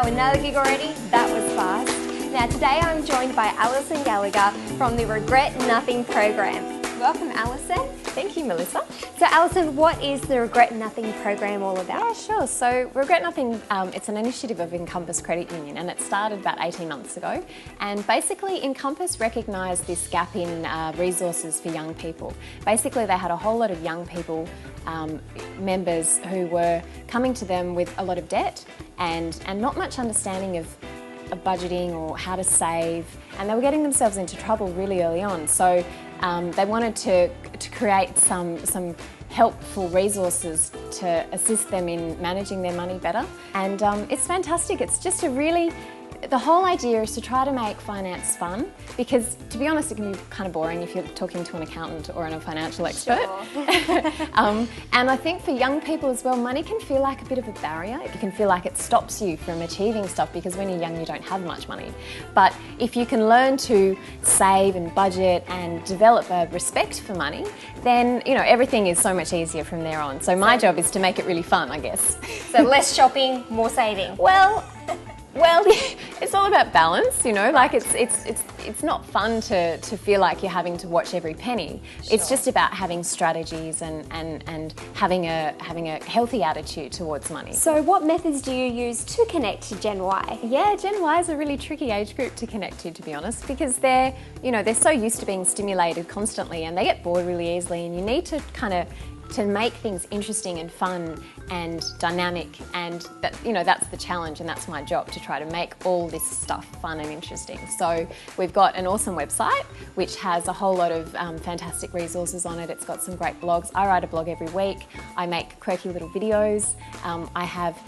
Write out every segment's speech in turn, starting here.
Oh, another gig already? That was fast. Now today I'm joined by Alison Gallagher from the Regret Nothing program. Welcome, Alison. Thank you, Melissa. So Alison, what is the Regret Nothing program all about? Yeah, sure. So Regret Nothing, it's an initiative of Encompass Credit Union, and it started about 18 months ago. And basically Encompass recognised this gap in resources for young people. Basically they had a whole lot of young people, members who were coming to them with a lot of debt and not much understanding of budgeting or how to save, and they were getting themselves into trouble really early on. So they wanted to create some helpful resources to assist them in managing their money better. And it's fantastic. It's just the whole idea is to try to make finance fun, because to be honest it can be kind of boring if you're talking to an accountant or a financial expert. Sure. And I think for young people as well, money can feel like a bit of a barrier. It can feel like it stops you from achieving stuff, because when you're young you don't have much money. But if you can learn to save and budget and develop a respect for money, then everything is so much easier from there on. So my job is to make it really fun, I guess. So less shopping, more saving. Well, it's all about balance, like it's not fun to feel like you're having to watch every penny. Sure. It's just about having strategies and having a healthy attitude towards money. So what methods do you use to connect to Gen Y? Yeah, Gen Y is a really tricky age group to connect to be honest, because they're so used to being stimulated constantly and they get bored really easily, and you need to to make things interesting and fun and dynamic, and that's the challenge, and that's my job, to try to make all this stuff fun and interesting. So we've got an awesome website which has a whole lot of fantastic resources on it. It's got some great blogs. I write a blog every week. I make quirky little videos. I have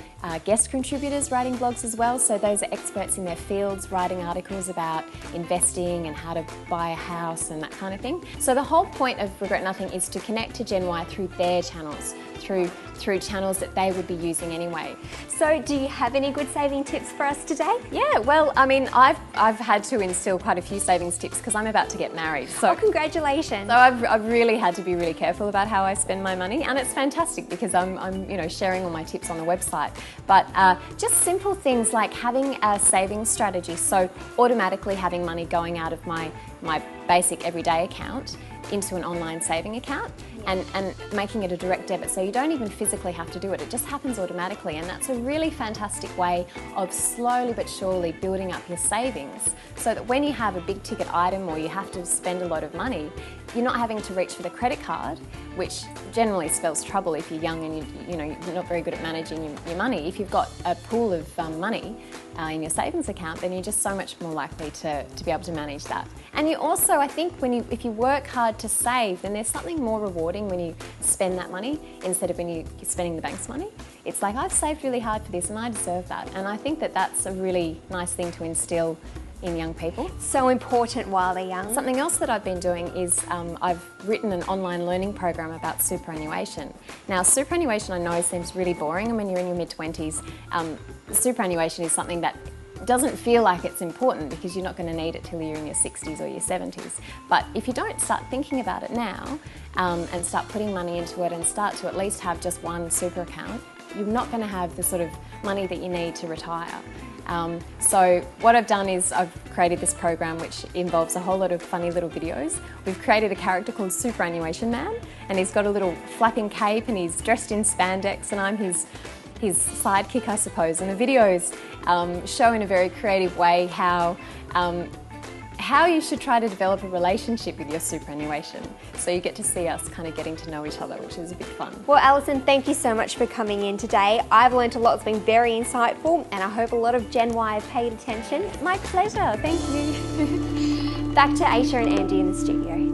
guest contributors writing blogs as well, so those are experts in their fields writing articles about investing and how to buy a house and that kind of thing. So the whole point of Regret Nothing is to connect to Gen Y through their channels, through channels that they would be using anyway. So do you have any good saving tips for us today? Yeah, well, I mean, I've had to instill quite a few savings tips because I'm about to get married. So congratulations. So I've really had to be really careful about how I spend my money, and it's fantastic because I'm sharing all my tips on the website. But just simple things like having a savings strategy, so automatically having money going out of my basic everyday account into an online saving account, and making it a direct debit, so you don't even physically have to do it. It just happens automatically, and that's a really fantastic way of slowly but surely building up your savings, so that when you have a big ticket item or you have to spend a lot of money, you're not having to reach for the credit card, which generally spells trouble if you're young and you're not very good at managing your money. If you've got a pool of money in your savings account, then you're just so much more likely to be able to manage that. And you also, I think, if you work hard to save, then there's something more rewarding when you spend that money instead of when you're spending the bank's money. It's like, I've saved really hard for this and I deserve that. And I think that that's a really nice thing to instill in young people. So important while they're young. Something else that I've been doing is I've written an online learning program about superannuation. Now, superannuation I know seems really boring, and when you're in your mid-20s, superannuation is something that doesn't feel like it's important because you're not going to need it till you're in your 60s or your 70s. But if you don't start thinking about it now and start putting money into it and start to at least have just one super account, you're not going to have the sort of money that you need to retire. So what I've done is I've created this program which involves a whole lot of funny little videos. We've created a character called Superannuation Man, and he's got a little flapping cape and he's dressed in spandex, and I'm his sidekick, I suppose, and the videos show in a very creative way how you should try to develop a relationship with your superannuation. So you get to see us kind of getting to know each other, which is a bit fun. Well, Alison, thank you so much for coming in today. I've learnt a lot. It's been very insightful, and I hope a lot of Gen Y have paid attention. My pleasure, thank you. Back to Aisha and Andy in the studio.